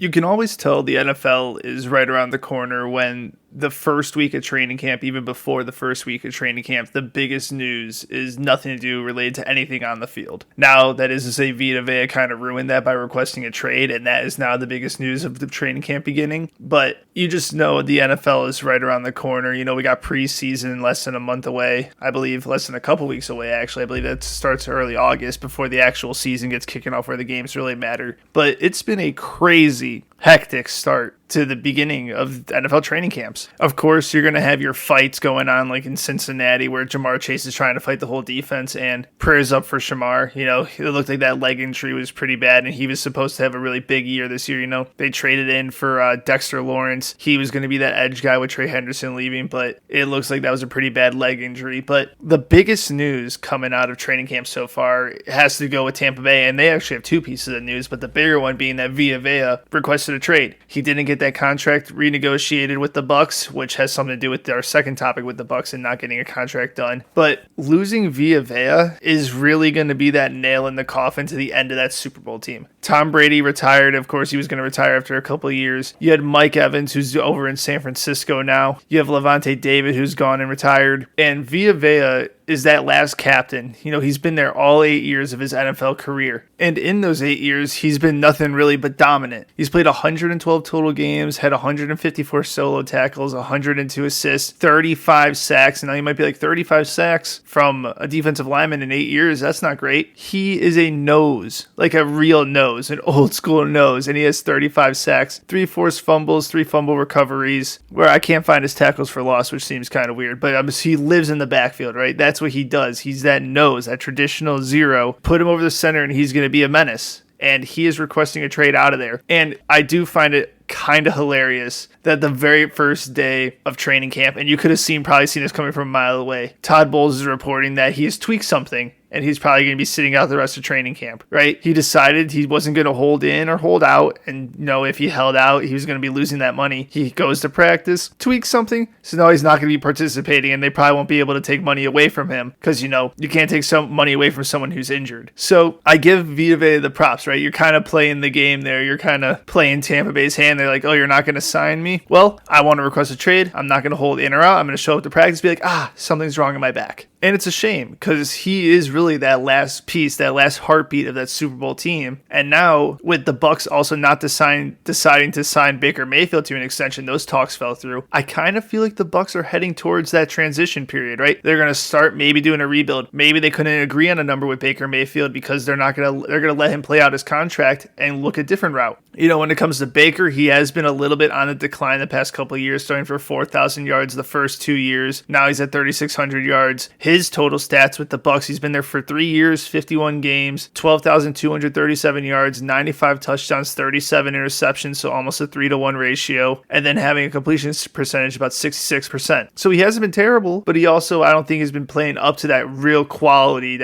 You can always tell the NFL is right around the corner when the first week of training camp, even before the first week of training camp, the biggest news is nothing to do related to anything on the field. Now, that is to say, Vita Vea kind of ruined that by requesting a trade, and that is now the biggest news of the training camp beginning. But you just know the NFL is right around the corner. You know, we got preseason less than a month away. I believe less than a couple weeks away, actually. I believe that starts early August before the actual season gets kicking off where the games really matter. But it's been a crazy, hectic start to the beginning of NFL training camps. Of course, you're going to have your fights going on like in Cincinnati where Jamar Chase is trying to fight the whole defense, and prayers up for Shamar. You know, it looked like that leg injury was pretty bad, and he was supposed to have a really big year this year. You know, they traded in for Dexter Lawrence. He was going to be that edge guy with Trey Henderson leaving, but it looks like that was a pretty bad leg injury. But the biggest news coming out of training camp so far has to go with Tampa Bay, and they actually have two pieces of news, but the bigger one being that Vita Vea requested a trade. He didn't get that contract renegotiated with the Bucs, which has something to do with our second topic with the Bucs and not getting a contract done. But losing Vita Vea is really going to be that nail in the coffin to the end of that Super Bowl team. Tom Brady retired. Of course, he was going to retire after a couple of years. You had Mike Evans, who's over in San Francisco now. You have Levante David, who's gone and retired. And Vita Vea is that last captain. You know, he's been there all 8 years of his NFL career. And in those 8 years, he's been nothing really but dominant. He's played 112 total games, had 154 solo tackles, 102 assists, 35 sacks. And now you might be like, 35 sacks from a defensive lineman in 8 years? That's not great. He is a nose, like a real nose, an old school nose. And he has 35 sacks, 3 forced fumbles, 3 fumble recoveries, where I can't find his tackles for loss, which seems kind of weird. But he lives in the backfield, right? That's what he does. He's that nose, that traditional zero. Put him over the center and he's going to be a menace. And he is requesting a trade out of there. And I do find it kind of hilarious that the very first day of training camp, and you could have probably seen this coming from a mile away, Todd Bowles is reporting that he has tweaked something and he's probably going to be sitting out the rest of training camp, right? He decided he wasn't going to hold in or hold out, and if he held out, he was going to be losing that money. He goes to practice, tweaks something, so now he's not going to be participating, and they probably won't be able to take money away from him because, you can't take some money away from someone who's injured. So I give Vita Vea the props, right? You're kind of playing the game there. You're kind of playing Tampa Bay's hand. They're like, oh, you're not going to sign me? Well, I want to request a trade. I'm not going to hold in or out. I'm going to show up to practice and be like, something's wrong in my back. And it's a shame because he is really that last piece, that last heartbeat of that Super Bowl team. And now with the Bucs also not deciding to sign Baker Mayfield to an extension, those talks fell through. I kind of feel like the Bucs are heading towards that transition period, right? They're going to start maybe doing a rebuild. Maybe they couldn't agree on a number with Baker Mayfield because they're going to let him play out his contract and look a different route. When it comes to Baker, he has been a little bit on a decline the past couple of years, starting for 4,000 yards the first 2 years. Now he's at 3,600 yards. His total stats with the Bucs, he's been there for 3 years, 51 games, 12,237 yards, 95 touchdowns, 37 interceptions, so almost a 3-to-1 ratio, and then having a completion percentage about 66%. So he hasn't been terrible, but he also, I don't think, has been playing up to that real quality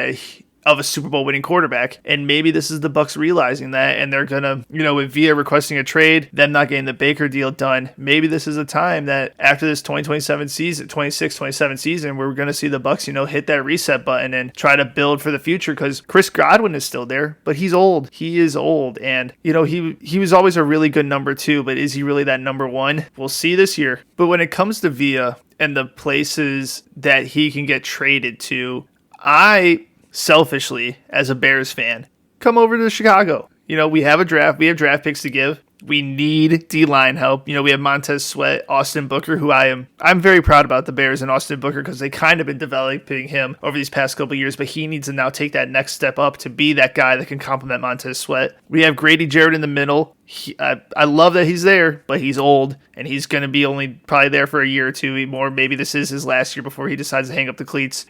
of a Super Bowl winning quarterback. And maybe this is the Bucs realizing that, and they're gonna, with Vea requesting a trade, them not getting the Baker deal done, maybe this is a time that after this 2027 season, 26-27 season, we're gonna see the Bucs, hit that reset button and try to build for the future, because Chris Godwin is still there, but he's old. He is old, and he was always a really good number 2, but is he really that number 1? We'll see this year. But when it comes to Vea and the places that he can get traded to, I selfishly, as a Bears fan, come over to Chicago. We have a draft. We have draft picks to give. We need D-line help. We have Montez Sweat, Austin Booker, who I'm very proud about the Bears and Austin Booker because they kind of been developing him over these past couple of years, but he needs to now take that next step up to be that guy that can complement Montez Sweat. We have Grady Jarrett in the middle. I love that he's there, but he's old, and he's going to be only probably there for a year or two more. Maybe this is his last year before he decides to hang up the cleats.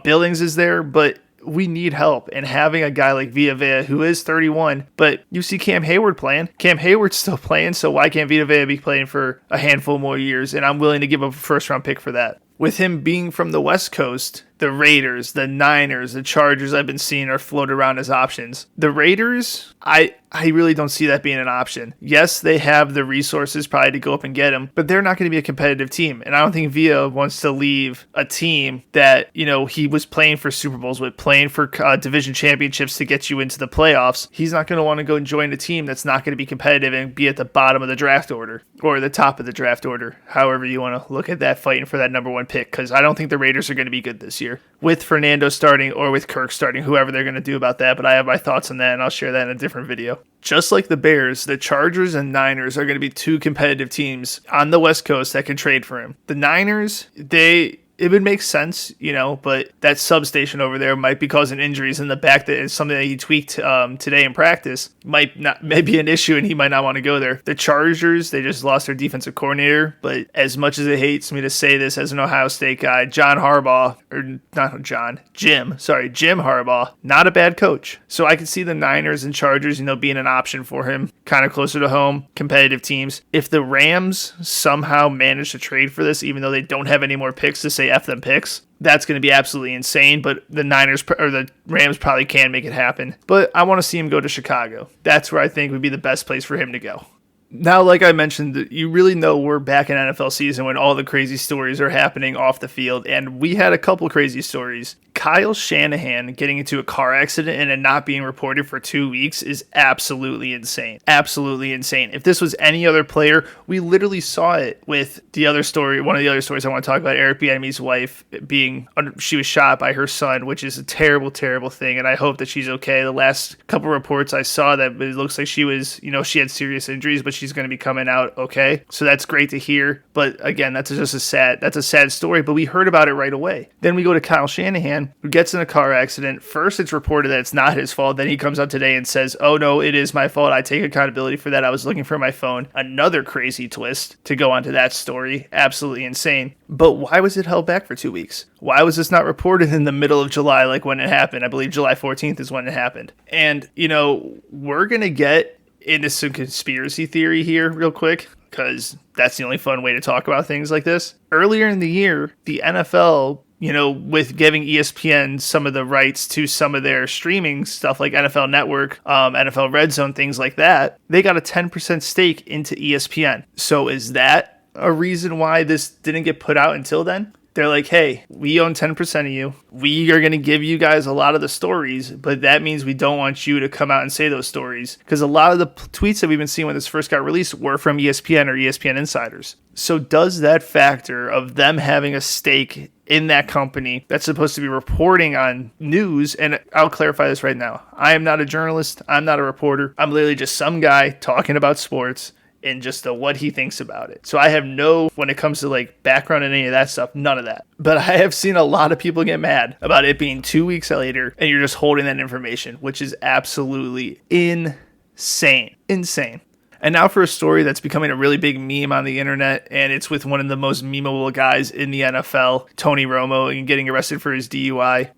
Billings is there, but we need help, and having a guy like Vita Vea, who is 31, but you see Cam Hayward playing. Cam Hayward's still playing, so why can't Vita Vea be playing for a handful more years? And I'm willing to give up a first-round pick for that. With him being from the West Coast, the Raiders, the Niners, the Chargers I've been seeing are floated around as options. The Raiders, I really don't see that being an option. Yes, they have the resources probably to go up and get him, but they're not going to be a competitive team. And I don't think Villa wants to leave a team that, he was playing for Super Bowls with, playing for division championships to get you into the playoffs. He's not going to want to go and join a team that's not going to be competitive and be at the bottom of the draft order or the top of the draft order, however you want to look at that, fighting for that number one pick, because I don't think the Raiders are going to be good this year with Fernando starting or with Kirk starting, whoever they're going to do about that. But I have my thoughts on that, and I'll share that in a different video. Just like the Bears, the Chargers and Niners are going to be two competitive teams on the West Coast that can trade for him. The Niners, it would make sense, but that substation over there might be causing injuries, and the back that is something that he tweaked today in practice may be an issue, and he might not want to go there. The Chargers, they just lost their defensive coordinator, but as much as it hates me to say this as an Ohio State guy, Jim Harbaugh, not a bad coach. So I could see the Niners and Chargers, being an option for him, kind of closer to home, competitive teams. If the Rams somehow manage to trade for this, even though they don't have any more picks to say F them picks, that's going to be absolutely insane. But the Niners or the Rams probably can make it happen. But I want to see him go to Chicago. That's where I think would be the best place for him to go. Now, like I mentioned, you really know we're back in NFL season when all the crazy stories are happening off the field. And we had a couple crazy stories. Kyle Shanahan getting into a car accident and it not being reported for 2 weeks is absolutely insane. Absolutely insane. If this was any other player, we literally saw it with the other story. One of the other stories I want to talk about, Eric Bieniemy's wife she was shot by her son, which is a terrible, terrible thing. And I hope that she's okay. The last couple reports I saw that it looks like she was, she had serious injuries, but she's going to be coming out okay. So that's great to hear. But again, that's a sad story, but we heard about it right away. Then we go to Kyle Shanahan, who gets in a car accident. First, it's reported that it's not his fault. Then he comes out today and says, oh no, it is my fault. I take accountability for that. I was looking for my phone. Another crazy twist to go onto that story. Absolutely insane. But why was it held back for 2 weeks? Why was this not reported in the middle of July like when it happened? I believe July 14th is when it happened. And, we're going to get into some conspiracy theory here real quick, because that's the only fun way to talk about things like this. Earlier in the year, the NFL, with giving ESPN some of the rights to some of their streaming stuff like NFL Network, NFL Red Zone, things like that, they got a 10% stake into ESPN. So is that a reason why this didn't get put out until then? They're like, hey, we own 10% of you. We are going to give you guys a lot of the stories, but that means we don't want you to come out and say those stories. Because a lot of the tweets that we've been seeing when this first got released were from ESPN or ESPN insiders. So does that factor of them having a stake in that company that's supposed to be reporting on news, and I'll clarify this right now. I am not a journalist. I'm not a reporter. I'm literally just some guy talking about sports and just what he thinks about it. So I have when it comes to background and any of that stuff, none of that. But I have seen a lot of people get mad about it being 2 weeks later and you're just holding that information, which is absolutely insane. Insane. And now for a story that's becoming a really big meme on the internet, and it's with one of the most memeable guys in the NFL, Tony Romo, and getting arrested for his DUI.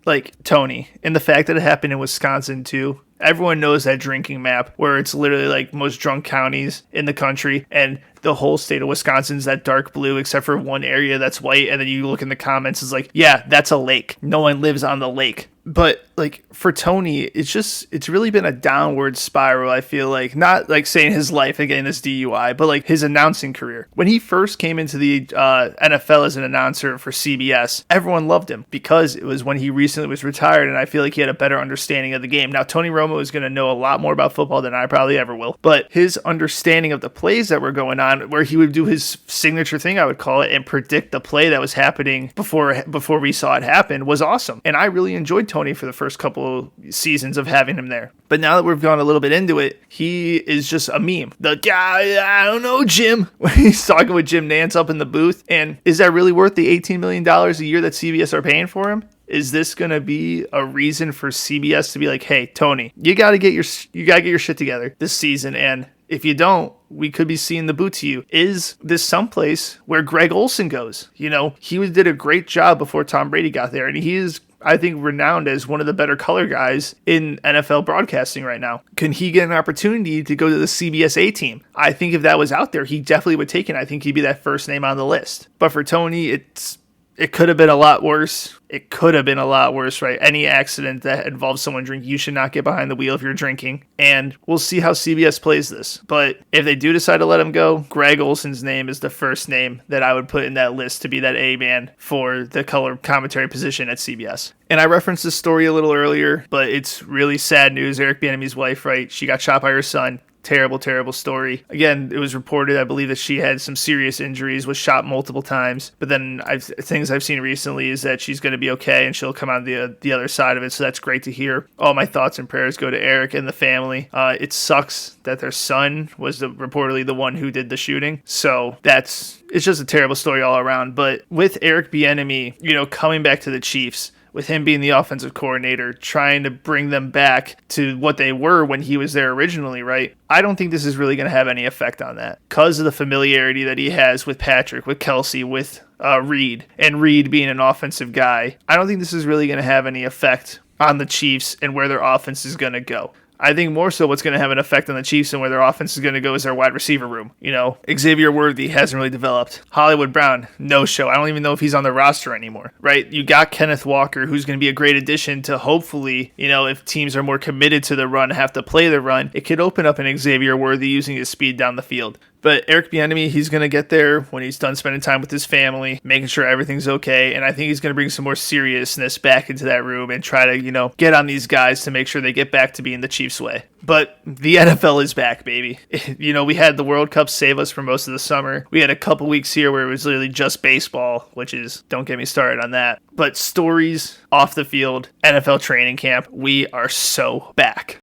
Tony, and the fact that it happened in Wisconsin too. Everyone knows that drinking map where it's literally most drunk counties in the country, and the whole state of Wisconsin's that dark blue except for one area that's white, and then you look in the comments, it's yeah, that's a lake. No one lives on the lake. But for Tony, it's really been a downward spiral, I feel like. Not saying his life and getting this DUI, but his announcing career. When he first came into the NFL as an announcer for CBS, everyone loved him because it was when he recently was retired, and I feel like he had a better understanding of the game. Now, Tony Romo is going to know a lot more about football than I probably ever will, but his understanding of the plays that were going on, where he would do his signature thing, I would call it, and predict the play that was happening before we saw it happen, was awesome. And I really enjoyed Tony for the first couple seasons of having him there. But now that we've gone a little bit into it, he is just a meme. The guy, I don't know, Jim, when he's talking with Jim Nantz up in the booth. And is that really worth the $18 million a year that CBS are paying for him? Is this going to be a reason for CBS to be like, hey, Tony, you got to get your shit together this season, and if you don't, we could be seeing the boot to you. Is this someplace where Greg Olsen goes? He did a great job before Tom Brady got there, and he is, I think, renowned as one of the better color guys in NFL broadcasting right now. Can he get an opportunity to go to the CBS A team? I think if that was out there, he definitely would take it. I think he'd be that first name on the list. But for Tony, it's It could have been a lot worse. It could have been a lot worse, right? Any accident that involves someone drinking, you should not get behind the wheel if you're drinking. And we'll see how CBS plays this. But if they do decide to let him go, Greg Olson's name is the first name that I would put in that list to be that A-man for the color commentary position at CBS. And I referenced this story a little earlier, but it's really sad news. Eric Bieniemy's wife, right? She got shot by her son. Terrible, terrible story. Again, it was reported, I believe, that she had some serious injuries, was shot multiple times. But then things I've seen recently is that she's going to be okay and she'll come out the other side of it. So that's great to hear. All my thoughts and prayers go to Eric and the family. It sucks that their son was reportedly the one who did the shooting. So it's just a terrible story all around. But with Eric Bieniemy, coming back to the Chiefs, with him being the offensive coordinator, trying to bring them back to what they were when he was there originally, right? I don't think this is really going to have any effect on that because of the familiarity that he has with Patrick, with Kelsey, with Reed, and Reed being an offensive guy. I don't think this is really going to have any effect on the Chiefs and where their offense is going to go. I think more so what's going to have an effect on the Chiefs and where their offense is going to go is their wide receiver room. Xavier Worthy hasn't really developed. Hollywood Brown, no show. I don't even know if he's on the roster anymore, right? You got Kenneth Walker, who's going to be a great addition to hopefully, if teams are more committed to the run, have to play the run, it could open up an Xavier Worthy using his speed down the field. But Eric Bieniemy, he's going to get there when he's done spending time with his family, making sure everything's okay. And I think he's going to bring some more seriousness back into that room and try to, get on these guys to make sure they get back to being the Chiefs way. But the NFL is back, baby. We had the World Cup save us for most of the summer. We had a couple weeks here where it was literally just baseball, which is, don't get me started on that. But stories off the field, NFL training camp, we are so back.